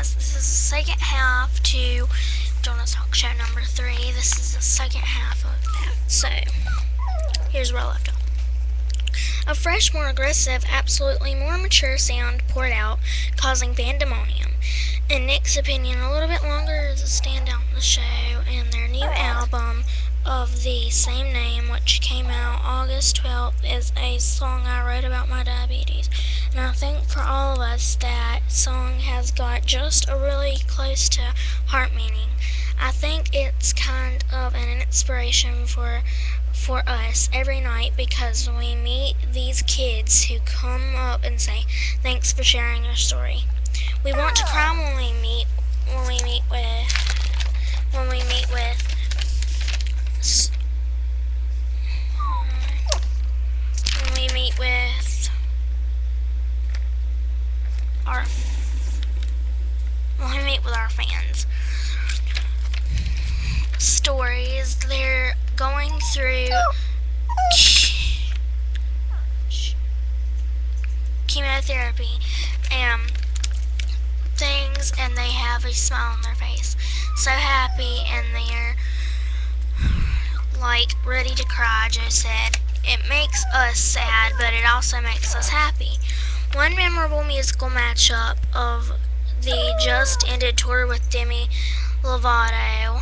guys, this is the second half to Jonas Talk Show number 3. This is the second half of that. So, here's where I left off. A fresh, more aggressive, absolutely more mature sound poured out, causing pandemonium. In Nick's opinion, a little bit longer is a standout in the show, and their new album of the same name, which came out August 12th, is a song I wrote about my diabetes. And I think for all of us, that song has got just a really close to heart meaning. I think it's kind of an inspiration for us every night, because we meet these kids who come up and say, "Thanks for sharing your story." We want to cry when we meet our fans. Stories they're going through chemotherapy and things, and they have a smile on their face, so happy, and they're like ready to cry. Joe said, "It makes us sad, but it also makes us happy." One memorable musical matchup of the just ended tour with Demi Lovato,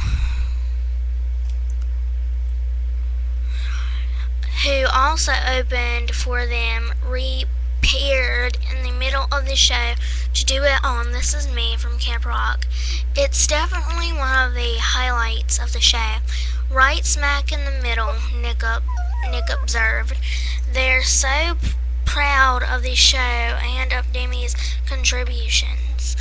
who also opened for them, reappeared in the middle of the show to do it on "This Is Me" from Camp Rock. It's definitely one of the highlights of the show. Right smack in the middle, Nick observed. They're so proud of the show and of Demi's contributions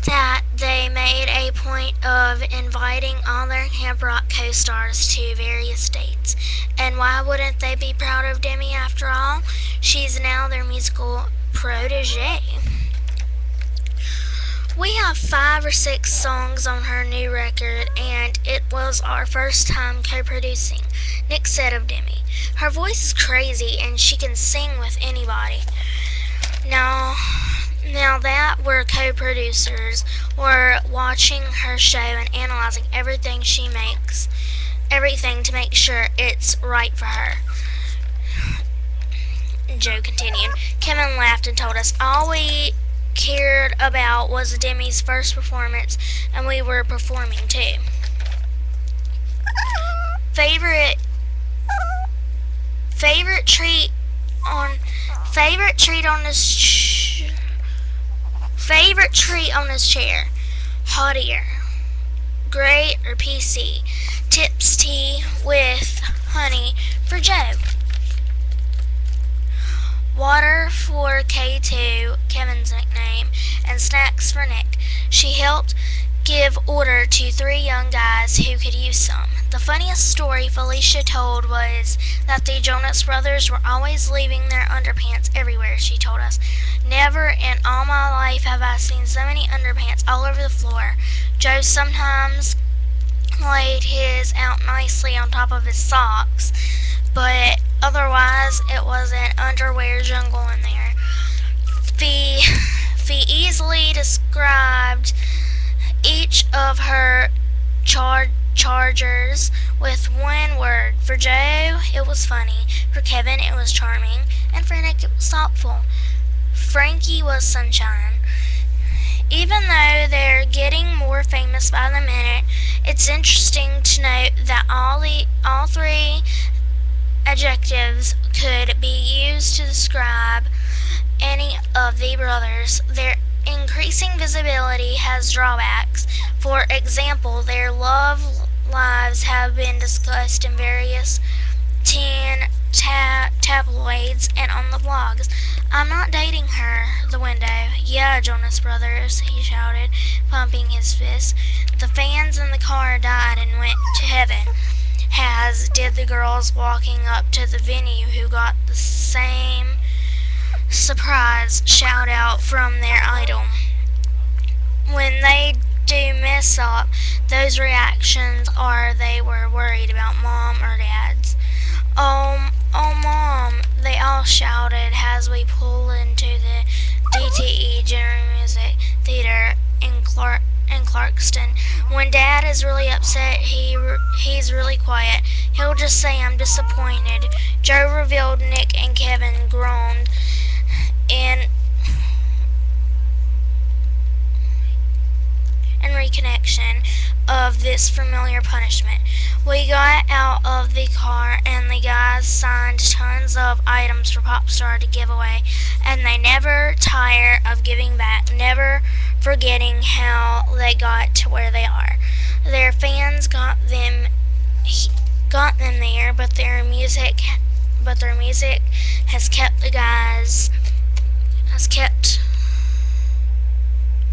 that they made a point of inviting all their Camp Rock co-stars to various dates. And why wouldn't they be proud of Demi after all? She's now their musical protege. We have 5 or 6 songs on her new record, and it was our first time co-producing, Nick said of Demi. Her voice is crazy, and she can sing with anybody. Now that we're co-producers, we're watching her show and analyzing everything she makes, everything to make sure it's right for her. Joe continued. Kevin laughed and told us all we cared about was Demi's first performance, and we were performing too. Favorite treat on his chair. Hot air. Great or PC. Tips tea with honey for Joe. Water for K2, Kevin's nickname, and snacks for Nick. She helped give order to 3 young guys who could use some. The funniest story Felicia told was that the Jonas brothers were always leaving their underpants everywhere, she told us. Never in all my life have I seen so many underpants all over the floor. Joe sometimes laid his out nicely on top of his socks, but otherwise it was an underwear jungle in there. Fee easily described each of her chargers with one word. For Joe, it was funny. For Kevin, it was charming. And for Nick, it was thoughtful. Frankie was sunshine. Even though they're getting more famous by the minute, it's interesting to note that all 3 adjectives could be used to describe any of the brothers. Their increasing visibility has drawbacks. For example, their love lives have been discussed in various teen tabloids and on the blogs. "I'm not dating her," the window. "Yeah, Jonas Brothers," he shouted, pumping his fist. "The fans in the car died and went to heaven," as did the girls walking up to the venue who got the same surprise shout out from their idol. When they do mess up, those reactions are they were worried about mom or dad's. Oh, Mom, they all shouted as we pulled into the DTE General Music Theater, including and Clarkston. When Dad is really upset, he's really quiet. He'll just say, "I'm disappointed." Joe revealed Nick and Kevin groaned in reconnection of this familiar punishment. We got out of the car and the guys signed tons of items for Popstar to give away, and they never tire of giving back, never forgetting how they got to where they are. Their fans got them there, but their music has kept the guys has kept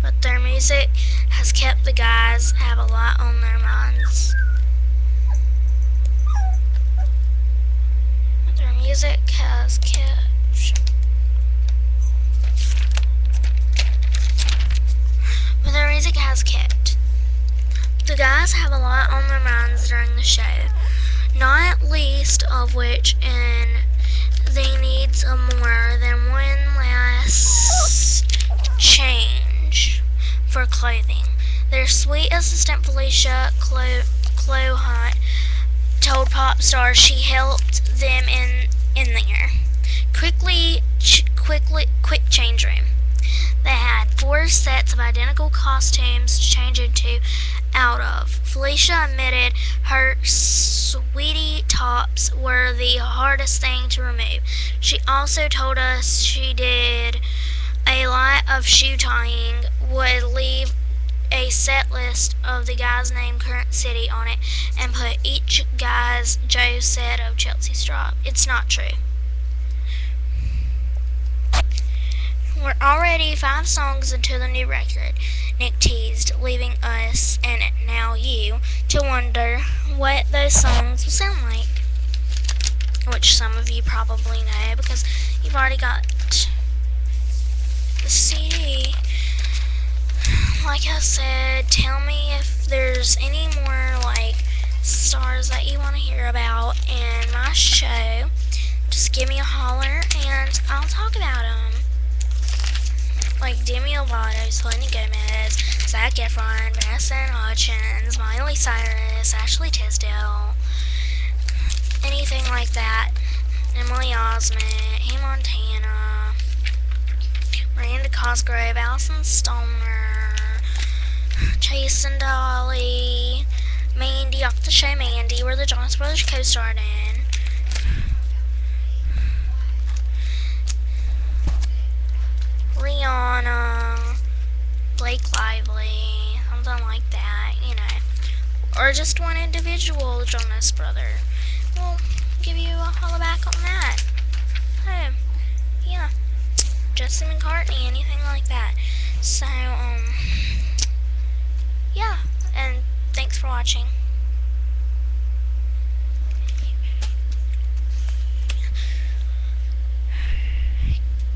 but their music has kept the guys have a lot on their minds. Their music has kept but their music has kept. The guys have a lot on their minds during the show, not least of which they need more than one last change for clothing. Their sweet assistant Felicia Clohunt told Popstar she helped them in there. Quick change room. They had 4 sets of identical costumes to change out of. Felicia admitted her sweetie tops were the hardest thing to remove. She also told us she did a lot of shoe tying, would leave a set list of the guy's name, current city on it, and put each guy's Joe said of Chelsea Strop. It's not true. We're already 5 songs into the new record, Nick teased, leaving us, and now you, to wonder what those songs will sound like. Which some of you probably know because you've already got the CD. Like I said, tell me if there's any more stars that you want to hear about in my show. Just give me a holler and I'll talk about them. Like Demi Lovato, Selena Gomez, Zac Efron, Vanessa Hudgens, Miley Cyrus, Ashley Tisdale, anything like that. Emily Osment, Hey Montana, Miranda Cosgrove, Alison Stoner, Chase and Dolly, Mandy off the show Mandy, where the Jonas Brothers co-starred in. Rihanna, Blake Lively, something like that, or just one individual Jonas brother. We'll give you a holler back on that. Oh, yeah, Justin McCartney, anything like that. So, yeah, and thanks for watching.